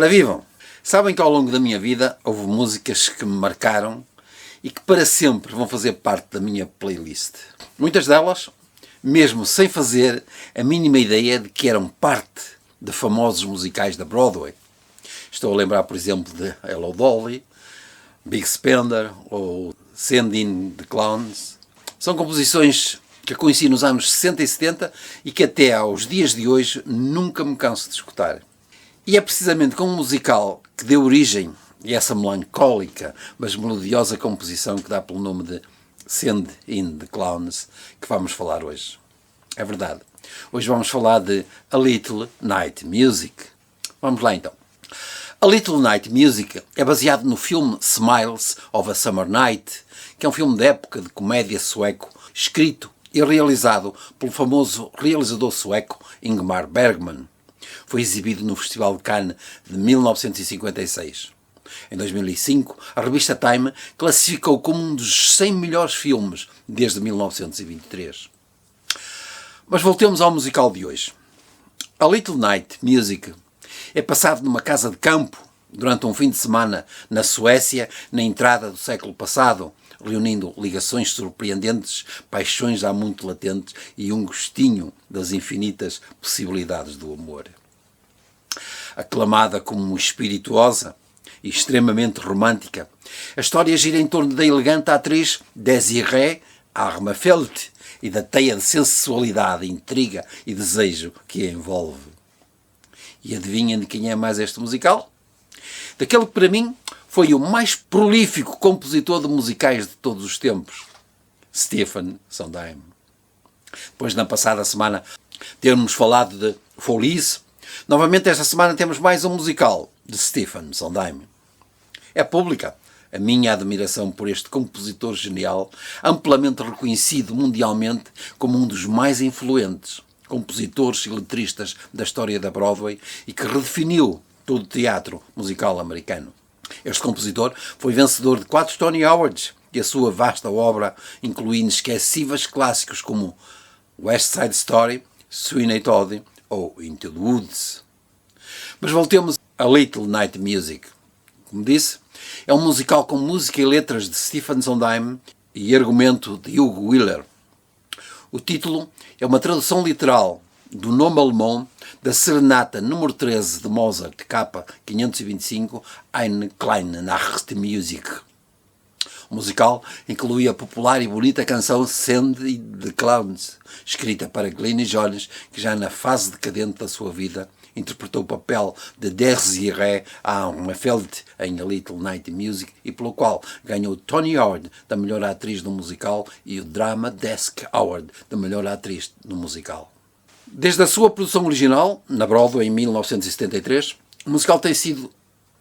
vivam! Sabem que ao longo da minha vida houve músicas que me marcaram e que para sempre vão fazer parte da minha playlist. Muitas delas, mesmo sem fazer a mínima ideia de que eram parte de famosos musicais da Broadway. Estou a lembrar, por exemplo, de Hello Dolly, Big Spender ou Sending the Clowns. São composições que eu conheci nos anos 60 e 70 e que até aos dias de hoje nunca me canso de escutar. E é precisamente com um musical que deu origem a essa melancólica, mas melodiosa composição que dá pelo nome de Send in the Clowns que vamos falar hoje. É verdade. Hoje vamos falar de A Little Night Music. Vamos lá então. A Little Night Music é baseado no filme Smiles of a Summer Night, que é um filme de época de comédia sueco, escrito e realizado pelo famoso realizador sueco Ingmar Bergman. Foi exibido no Festival de Cannes de 1956. Em 2005, a revista Time classificou como um dos 100 melhores filmes desde 1923. Mas voltemos ao musical de hoje. A Little Night Music é passado numa casa de campo durante um fim de semana na Suécia, na entrada do século passado, reunindo ligações surpreendentes, paixões já muito latentes e um gostinho das infinitas possibilidades do amor. Aclamada como espirituosa e extremamente romântica, a história gira em torno da elegante atriz Desirée Armafelt e da teia de sensualidade, intriga e desejo que a envolve. E adivinhem de quem é mais este musical? Daquele que para mim foi o mais prolífico compositor de musicais de todos os tempos, Stephen Sondheim. Depois, na passada semana, termos falado de Folies, novamente esta semana temos mais um musical de Stephen Sondheim. É pública a minha admiração por este compositor genial, amplamente reconhecido mundialmente como um dos mais influentes compositores e letristas da história da Broadway e que redefiniu todo o teatro musical americano. Este compositor foi vencedor de 4 Tony Awards e a sua vasta obra inclui inesquecíveis clássicos como West Side Story, Sweeney Todd ou Into the Woods. Mas voltemos a Little Night Music. Como disse, é um musical com música e letras de Stephen Sondheim e argumento de Hugo Wheeler. O título é uma tradução literal do nome alemão da Serenata número 13 de Mozart, K. 525, Eine kleine Nachtmusik. O musical inclui a popular e bonita canção Send the Clowns, escrita para Glyn Johns, que já na fase decadente da sua vida interpretou o papel de Desirée Armafelt em A Little Night Music e pelo qual ganhou o Tony Award da melhor atriz no musical e o Drama Desk Award da melhor atriz no musical. Desde a sua produção original, na Broadway em 1973, o musical tem sido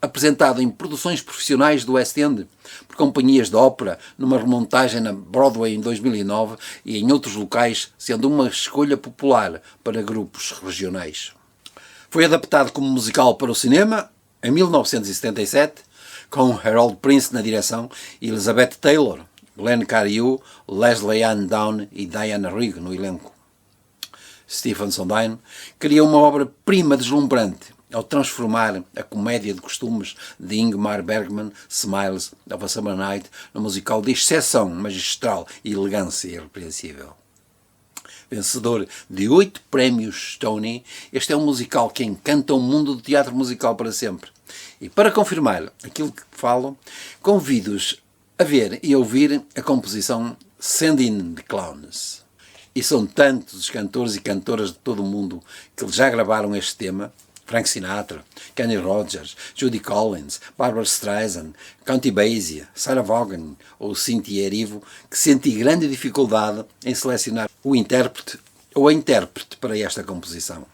apresentado em produções profissionais do West End, por companhias de ópera, numa remontagem na Broadway em 2009 e em outros locais, sendo uma escolha popular para grupos regionais. Foi adaptado como musical para o cinema em 1977, com Harold Prince na direção e Elizabeth Taylor, Glenn Cariou, Leslie Ann Down e Diana Rigg no elenco. Stephen Sondheim cria uma obra-prima deslumbrante ao transformar a comédia de costumes de Ingmar Bergman, Smiles of a Summer Night, num musical de exceção magistral e elegância irrepreensível. Vencedor de 8 prémios Tony, este é um musical que encanta o mundo do teatro musical para sempre. E para confirmar aquilo que falo, convido-os a ver e a ouvir a composição Send in the Clowns. E são tantos os cantores e cantoras de todo o mundo que já gravaram este tema: Frank Sinatra, Kenny Rogers, Judy Collins, Barbra Streisand, Count Basie, Sarah Vaughan ou Cynthia Erivo, que senti grande dificuldade em selecionar o intérprete ou a intérprete para esta composição.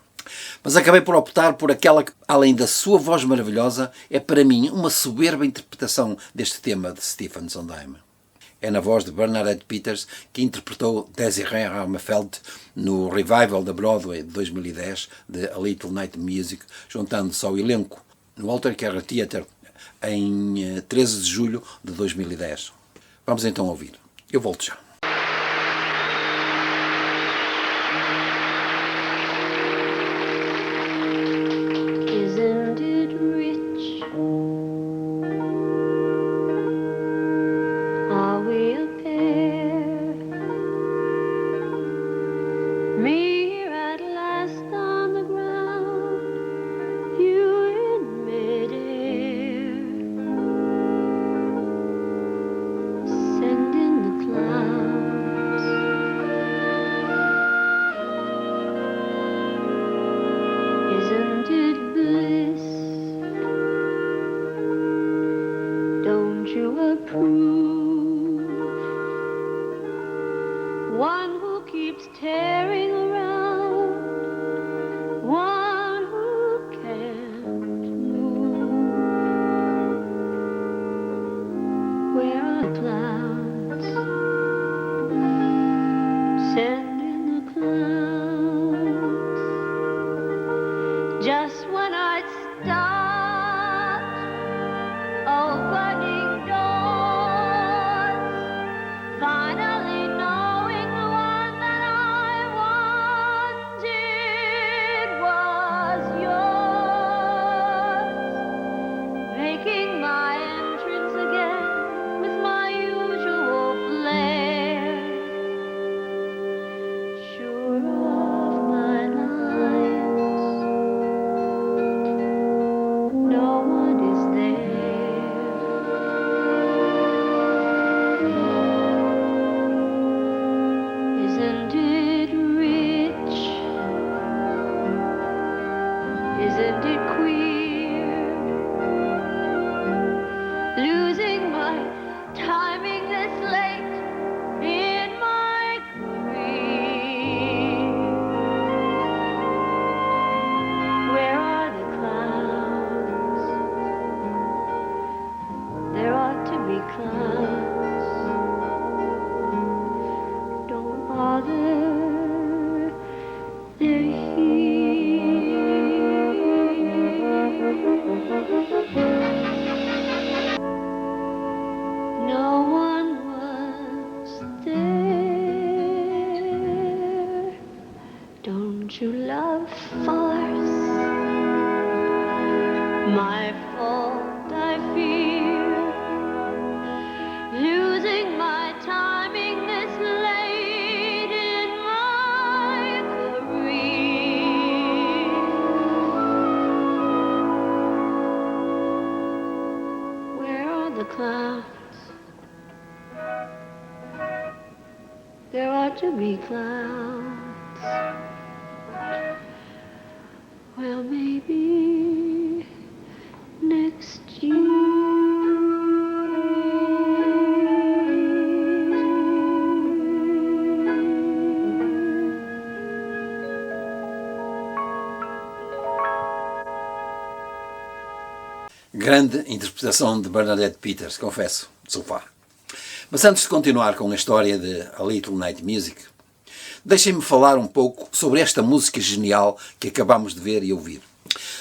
Mas acabei por optar por aquela que, além da sua voz maravilhosa, é para mim uma soberba interpretação deste tema de Stephen Sondheim. É na voz de Bernadette Peters, que interpretou Desirée Armafelt no revival da Broadway de 2010 de A Little Night Music, juntando-se ao elenco no Walter Kerr Theatre em 13 de julho de 2010. Vamos então ouvir. Eu volto já. Isn't it written Are we a pair? Me here at last on the ground, you in midair, sending the clouds. Isn't it bliss? Don't you approve? One who keeps tearing around, one who can't move. Where are clouds? Send in the clouds. Just when I'd start opening doors, finally knowing the one that I wanted was yours, making my entrance again with my usual flair, sure of my lines, no one is there. Isn't it rich? Isn't it queer? Losing my timing this late in my career. Where are the clouds? There ought to be clouds. Don't bother, they're here. No one was there. Don't you love farce? My fault, I fear. Losing my timing this late in my career. Where are the clouds? There ought to be clouds. Well, maybe next Grande interpretação de Bernadette Peters, confesso, sofá. Mas antes de continuar com a história de A Little Night Music, deixem-me falar um pouco sobre esta música genial que acabamos de ver e ouvir.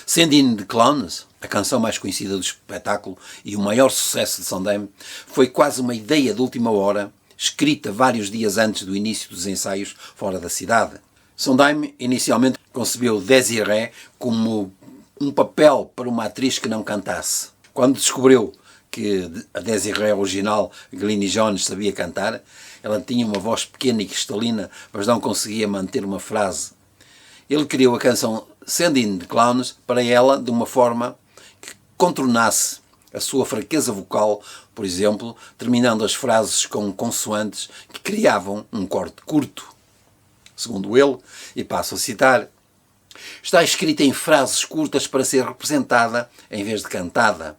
Sending the Clowns, a canção mais conhecida do espetáculo e o maior sucesso de Sondheim, foi quase uma ideia de última hora, escrita vários dias antes do início dos ensaios fora da cidade. Sondheim inicialmente concebeu Désirée como um papel para uma atriz que não cantasse. Quando descobriu que a Désirée original, Glyn Jones, sabia cantar, ela tinha uma voz pequena e cristalina, mas não conseguia manter uma frase. Ele criou a canção Sending the Clowns para ela de uma forma que contornasse a sua fraqueza vocal, por exemplo, terminando as frases com consoantes que criavam um corte curto. Segundo ele, e passo a citar, está escrita em frases curtas para ser representada em vez de cantada,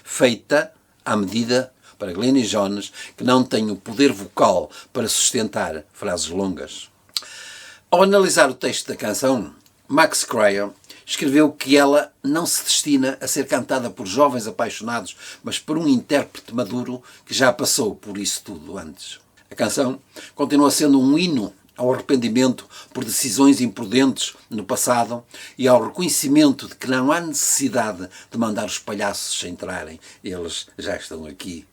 feita à medida para Glyn Jones, que não tem o poder vocal para sustentar frases longas. Ao analisar o texto da canção, Max Cryer escreveu que ela não se destina a ser cantada por jovens apaixonados, mas por um intérprete maduro que já passou por isso tudo antes. A canção continua sendo um hino ao arrependimento por decisões imprudentes no passado e ao reconhecimento de que não há necessidade de mandar os palhaços entrarem, eles já estão aqui.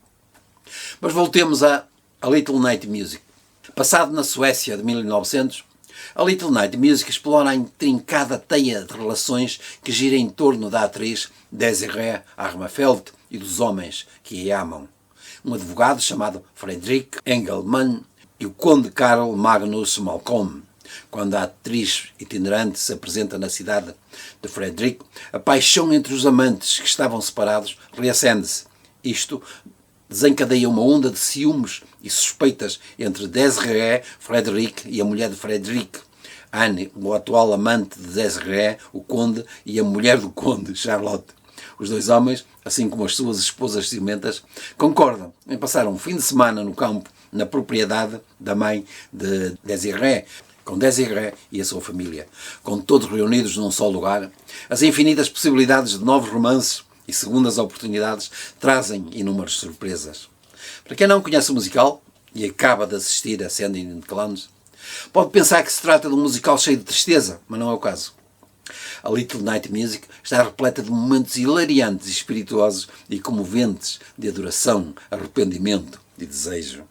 Mas voltemos a Little Night Music. Passado na Suécia de 1900, A Little Night Music explora a intrincada teia de relações que gira em torno da atriz Desiree Armafeld e dos homens que a amam. Um advogado chamado Frederick Engelmann e o conde Karl Magnus Malcolm. Quando a atriz itinerante se apresenta na cidade de Frederick, a paixão entre os amantes que estavam separados reacende-se. Isto desencadeia uma onda de ciúmes e suspeitas entre Desiree, Frederick e a mulher de Frederick, Anne, o atual amante de Desiree, o conde, e a mulher do conde, Charlotte. Os dois homens, assim como as suas esposas ciumentas, concordam em passar um fim de semana no campo, na propriedade da mãe de Desiree, com Desiree e a sua família. Com todos reunidos num só lugar, as infinitas possibilidades de novos romances e segundas oportunidades trazem inúmeras surpresas. Para quem não conhece o musical e acaba de assistir a Sending the Clowns, pode pensar que se trata de um musical cheio de tristeza, mas não é o caso. A Little Night Music está repleta de momentos hilariantes e espirituosos e comoventes de adoração, arrependimento e desejo.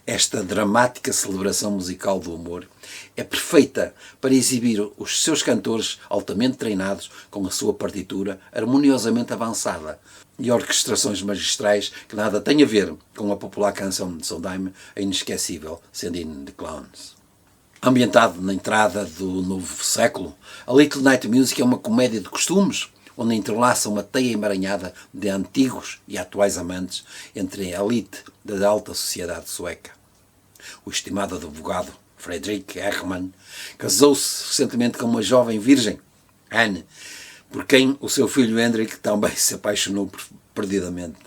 Esta dramática celebração musical do amor é perfeita para exibir os seus cantores altamente treinados com a sua partitura harmoniosamente avançada e orquestrações magistrais que nada têm a ver com a popular canção de Sondheim, a inesquecível Sending the Clowns. Ambientado na entrada do novo século, a Little Night Music é uma comédia de costumes, onde entrelaça uma teia emaranhada de antigos e atuais amantes entre a elite da alta sociedade sueca. O estimado advogado Frederick Herrmann casou-se recentemente com uma jovem virgem, Anne, por quem o seu filho Hendrik também se apaixonou perdidamente.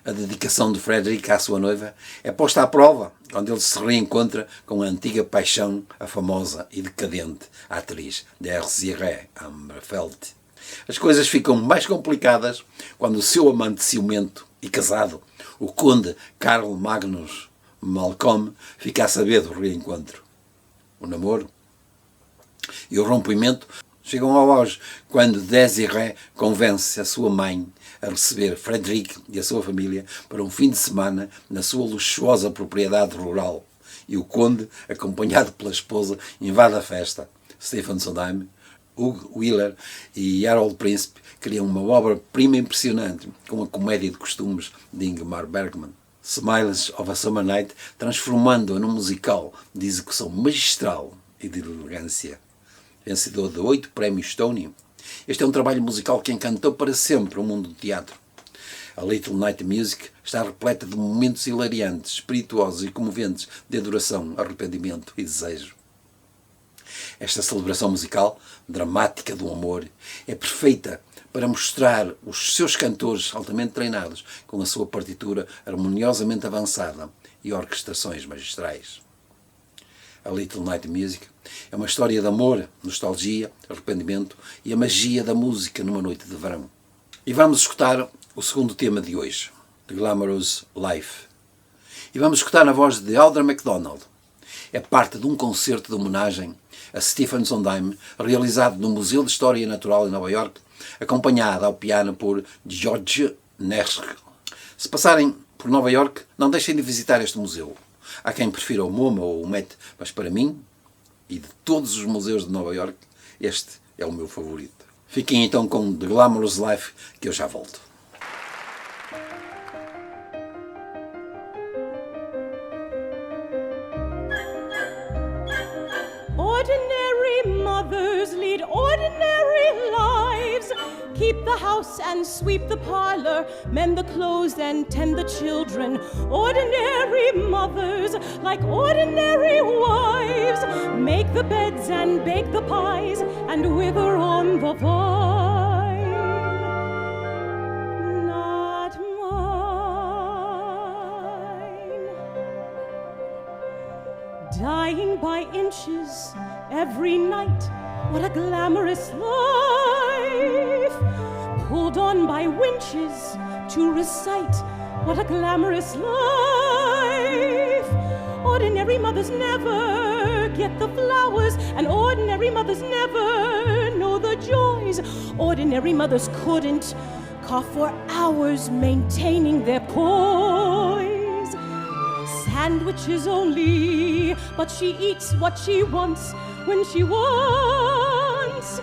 A dedicação de Frederick à sua noiva é posta à prova quando ele se reencontra com a antiga paixão, a famosa e decadente atriz Desiree Armafeld. As coisas ficam mais complicadas quando o seu amante ciumento e casado, o conde Karl Magnus Malcolm, fica a saber do reencontro. O namoro e o rompimento chegam ao auge quando Desiree convence a sua mãe a receber Frederick e a sua família para um fim de semana na sua luxuosa propriedade rural e o conde, acompanhado pela esposa, invade a festa. Stephen Sondheim, Hugh Wheeler e Harold Príncipe criam uma obra-prima impressionante com a comédia de costumes de Ingmar Bergman. Smiles of a Summer Night, transformando-a num musical de execução magistral e de elegância. Vencedor de 8 prémios Tony, este é um trabalho musical que encantou para sempre o mundo do teatro. A Little Night Music está repleta de momentos hilariantes, espirituosos e comoventes de adoração, arrependimento e desejo. Esta celebração musical, dramática do amor, é perfeita para mostrar os seus cantores altamente treinados com a sua partitura harmoniosamente avançada e orquestrações magistrais. A Little Night Music é uma história de amor, nostalgia, arrependimento e a magia da música numa noite de verão. E vamos escutar o segundo tema de hoje, The Glamorous Life. E vamos escutar na voz de Audra MacDonald. É parte de um concerto de homenagem a Stephen Sondheim, realizado no Museu de História Natural em Nova York, acompanhada ao piano por George Nersch. Se passarem por Nova York, não deixem de visitar este museu. Há quem prefira o MoMA ou o Met, mas para mim, e de todos os museus de Nova York, este é o meu favorito. Fiquem então com The Glamorous Life, que eu já volto. Ordinary mothers lead ordinary lives. Keep the house and sweep the parlor, mend the clothes and tend the children. Ordinary mothers, like ordinary wives, make the beds and bake the pies and wither on the vine. Not mine. Dying by inches every night, what a glamorous life. Pulled on by winches to recite, what a glamorous life. Ordinary mothers never get the flowers, and ordinary mothers never know the joys. Ordinary mothers couldn't cough for hours maintaining their poise. Sandwiches only, but she eats what she wants. when she wants.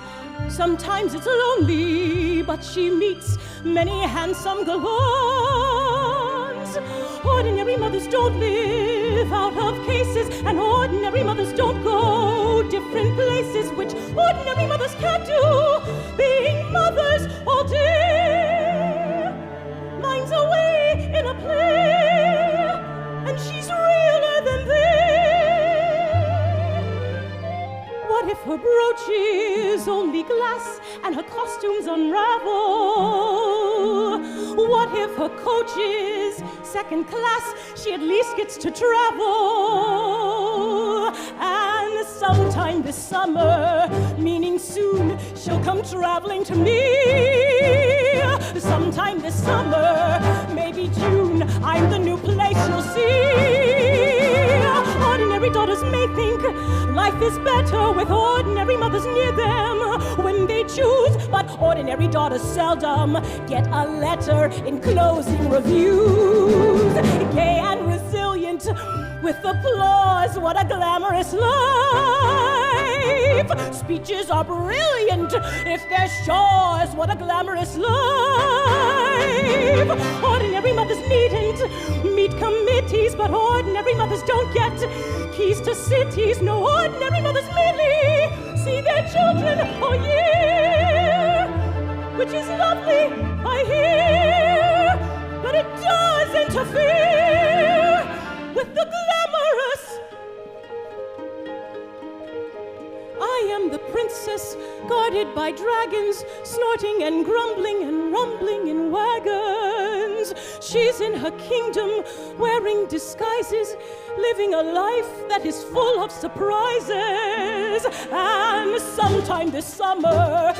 Sometimes it's lonely, but she meets many handsome galons. Ordinary mothers don't live out of cases, and ordinary mothers don't go different places, which ordinary mothers can't do, being mothers all day. Mine's away in a play, and she's realer than they. What if her brooch is only glass and her costumes unravel? What if her coach is second class? She at least gets to travel. And sometime this summer, meaning soon, she'll come traveling to me. Sometime this summer, maybe June, I'm the new place you'll see. Ordinary daughters may think life is better with ordinary mothers near them when they choose, but ordinary daughters seldom get a letter in closing reviews. Gay and resilient with applause, what a glamorous life. Speeches are brilliant if they're shores, what a glamorous life. Ordinary mothers needn't meet committees, but ordinary mothers don't get keys to cities. No, ordinary mothers merely see their children all year, which is lovely, I hear, but it does interfere with the glamorous. I am the princess guarded by dragons, snorting and grumbling and rumbling in wagons. She's in her kingdom wearing disguises, living a life that is full of surprises. And sometime this summer,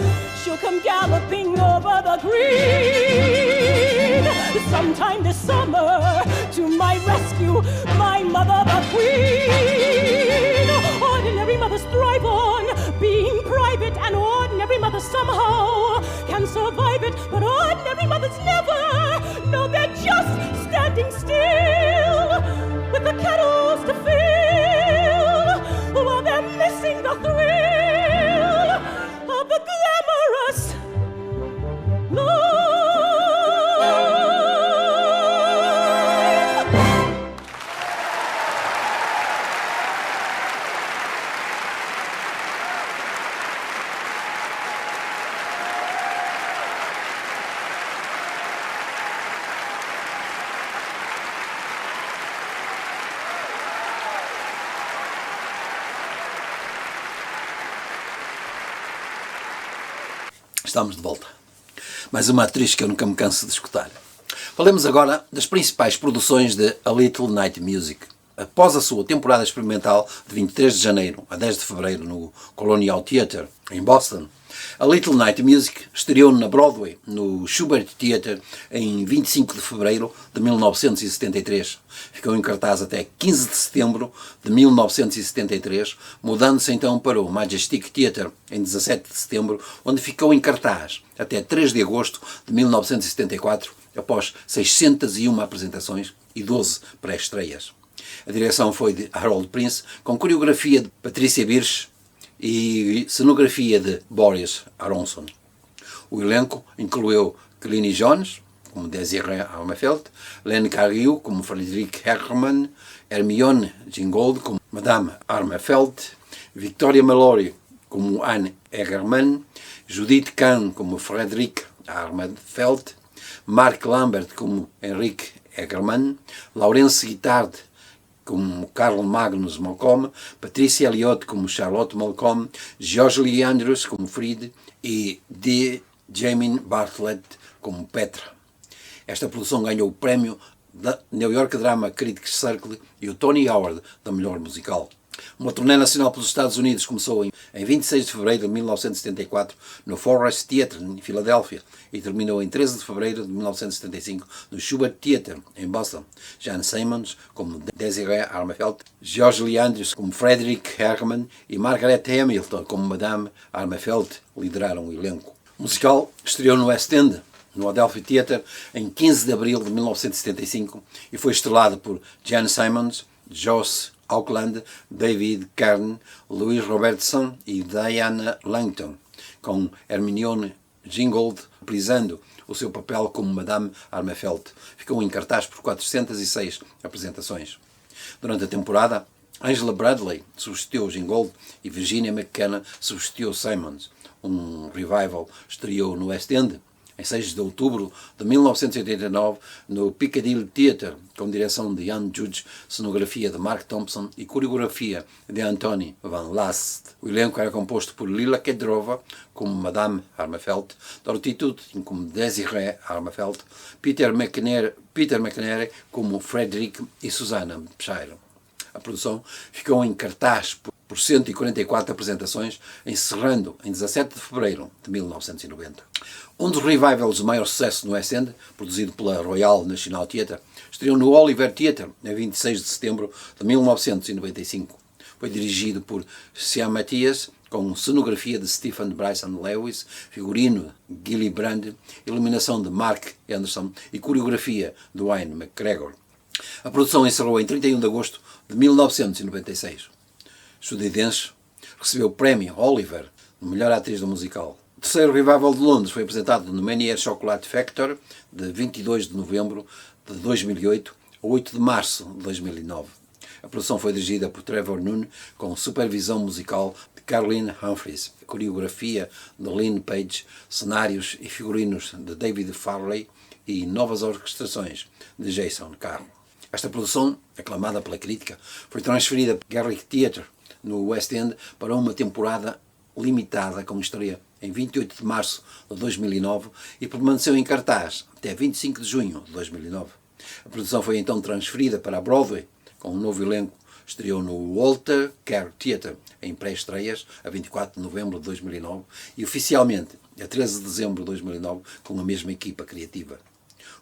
she'll come galloping over the green. Sometime this summer, to my rescue, my mother the queen. Ordinary mothers thrive on being private, and ordinary mothers somehow can survive it, but ordinary mothers never. No, they're just standing still with the kettles to fill, while they're missing the thrill of the glamorous life. Estamos de volta. Mais uma atriz que eu nunca me canso de escutar. Falemos agora das principais produções de A Little Night Music. Após a sua temporada experimental de 23 de janeiro a 10 de fevereiro no Colonial Theatre, em Boston, A Little Night Music estreou na Broadway, no Shubert Theatre, em 25 de fevereiro de 1973. Ficou em cartaz até 15 de setembro de 1973, mudando-se então para o Majestic Theatre em 17 de setembro, onde ficou em cartaz até 3 de agosto de 1974, após 601 apresentações e 12 pré-estreias. A direção foi de Harold Prince, com coreografia de Patricia Birch e cenografia de Boris Aronson. O elenco incluiu Clini Jones, como Desiree Armefeld, Len Cariou, como Frederick Herrmann, Hermione Gingold, como Madame Armefeld, Victoria Mallory, como Anne Egerman, Judith Kahn, como Frederick Armefeld, Mark Lambert, como Henrik Egerman, Laurence Guitard, como Carl Magnus Malcolm, Patricia Elliott como Charlotte Malcolm, George Lee Andrews como Fried e D. Jamin Bartlett como Petra. Esta produção ganhou o prémio da New York Drama Critics Circle e o Tony Award da melhor musical. Uma turnê nacional pelos Estados Unidos começou em 26 de fevereiro de 1974 no Forest Theatre, em Filadélfia, e terminou em 13 de fevereiro de 1975 no Shubert Theatre, em Boston. Jan Simmons como Desiree Armefeld, George Lee Andrews como Frederick Herrmann e Margaret Hamilton como Madame Armefeld lideraram o elenco. O musical estreou no West End, no Adelphi Theatre, em 15 de abril de 1975 e foi estrelado por Jan Simmons, Joss Auckland, David Kern, Louis Robertson e Diana Langton, com Hermione Gingold reprisando o seu papel como Madame Armefeld. Ficou em cartaz por 406 apresentações. Durante a temporada, Angela Bradley substituiu Gingold e Virginia McKenna substituiu Simmons. Um revival estreou no West End em 6 de outubro de 1989 no Piccadilly Theatre, com direção de Ian Judge, cenografia de Mark Thompson e coreografia de Anthony Van Last. O elenco era composto por Lila Kedrova como Madame Armefeld, Dorothy Tutin como Desiree Armefeld, Peter McNary como Frederick e Susannah Shire. A produção ficou em cartaz por 144 apresentações, encerrando em 17 de fevereiro de 1990. Um dos revivals de maior sucesso no West End, produzido pela Royal National Theatre, estreou no Oliver Theatre, em 26 de setembro de 1995. Foi dirigido por Sean Mathias, com cenografia de Stephen Bryson Lewis, figurino de Gilly Brand, iluminação de Mark Anderson e coreografia de Wayne McGregor. A produção encerrou em 31 de agosto de 1996. Estadunidense, recebeu o prémio Oliver de melhor atriz do musical. O terceiro revival de Londres foi apresentado no Menier Chocolate Factory de 22 de novembro de 2008 a 8 de março de 2009. A produção foi dirigida por Trevor Nunn, com supervisão musical de Caroline Humphries, coreografia de Lynn Page, cenários e figurinos de David Farley e novas orquestrações de Jason Carroll. Esta produção, aclamada pela crítica, foi transferida para Garrick Theatre, no West End, para uma temporada limitada, com estreia em 28 de março de 2009 e permaneceu em cartaz até 25 de junho de 2009. A produção foi então transferida para a Broadway, com um novo elenco. Estreou no Walter Kerr Theatre, em pré-estreias, a 24 de novembro de 2009 e oficialmente a 13 de dezembro de 2009, com a mesma equipa criativa.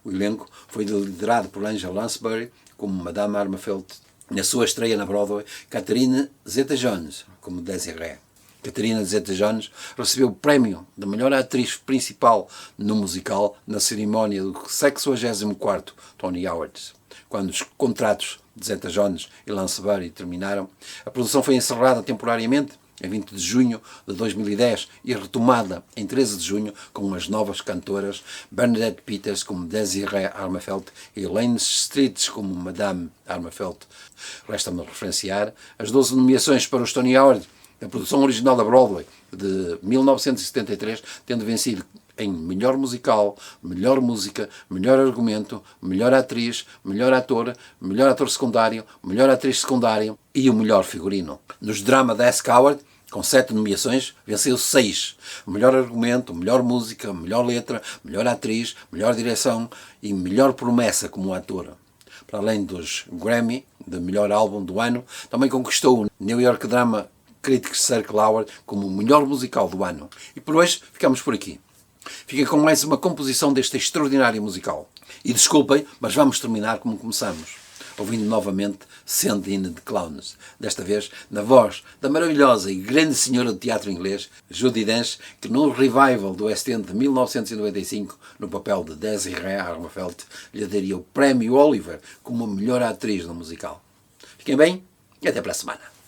O elenco foi liderado por Angela Lansbury como Madame Armefeld. Na sua estreia na Broadway, Catherine Zeta-Jones como Desiree. Catherine Zeta-Jones recebeu o prémio de melhor atriz principal no musical na cerimónia do 64º Tony Awards. Quando os contratos de Zeta-Jones e Lansbury terminaram, a produção foi encerrada temporariamente em 20 de junho de 2010 e retomada em 13 de junho com as novas cantoras Bernadette Peters como Desiree Armefeld e Elaine Streets como Madame Armefeld. Resta-me referenciar as 12 nomeações para os Tony Awards da produção original da Broadway de 1973, tendo vencido em melhor musical, melhor música, melhor argumento, melhor atriz, melhor ator secundário, melhor atriz secundária e o melhor figurino. Nos Drama Desk Award, com 7 nomeações, venceu 6. Melhor argumento, melhor música, melhor letra, melhor atriz, melhor direção e melhor promessa como ator. Para além dos Grammy, de melhor álbum do ano, também conquistou o New York Drama Critics Circle Award como o melhor musical do ano. E por hoje ficamos por aqui. Fiquem com mais uma composição deste extraordinário musical. E desculpem, mas vamos terminar como começamos, ouvindo novamente Send in the Clowns, desta vez na voz da maravilhosa e grande senhora de teatro inglês, Judi Dench, que no revival do West End de 1995, no papel de Desiree Armefeld, lhe daria o prémio Oliver como a melhor atriz no musical. Fiquem bem e até para a semana.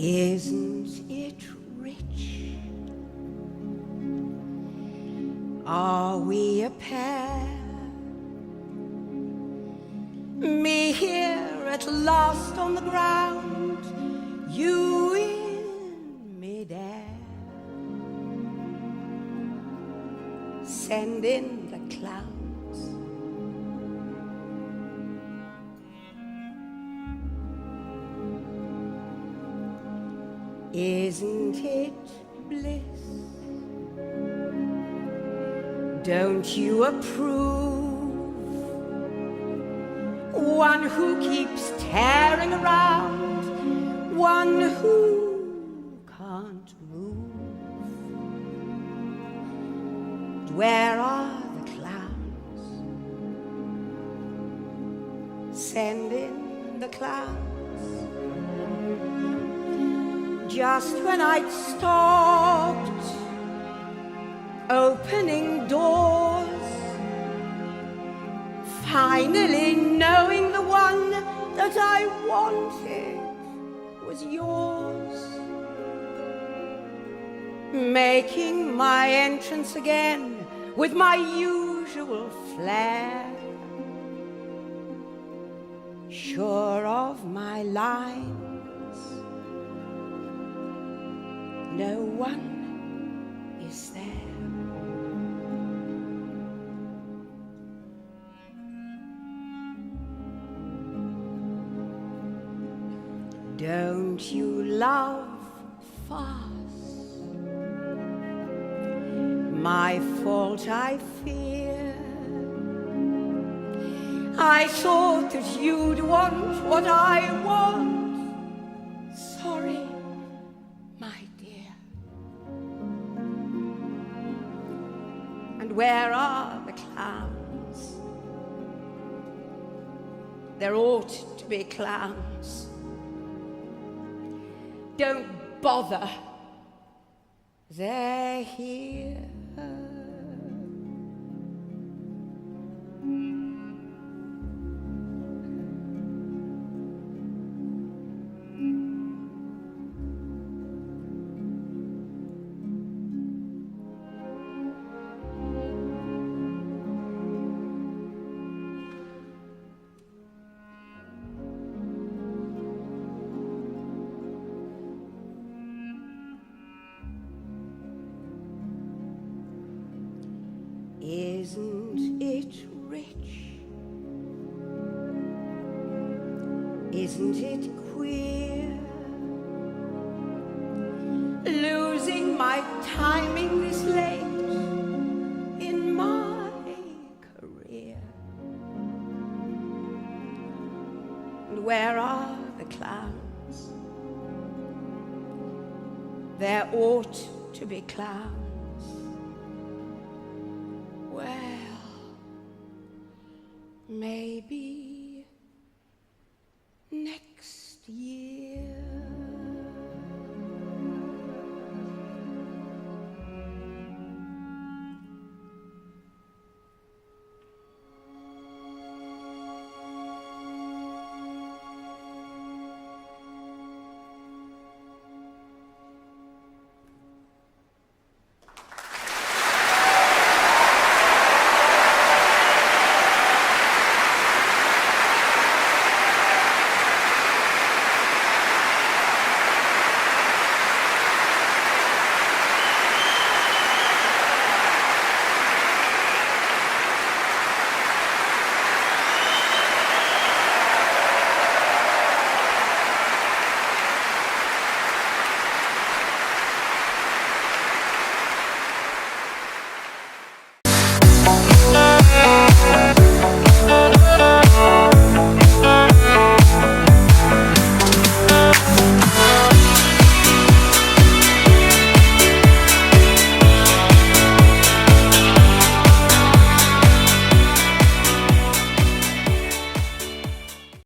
Isn't it rich? Are we a pair? Me here at last on the ground, you in midair. Send in the clouds. Isn't it bliss? Don't you approve? One who keeps tearing around, one who can't move. But where are the clowns? Send in the clowns. Just when I'd stopped opening doors, finally knowing the one that I wanted was yours, making my entrance again with my usual flair, sure of my lines, no one is there. Don't you love fast? My fault, I fear. I thought that you'd want what I want. Sorry, my dear. And where are the clowns? There ought to be clowns. Don't bother, they're here. Isn't it rich? Isn't it queer? Losing my timing this late in my career. And where are the clowns? There ought to be clowns. Well, maybe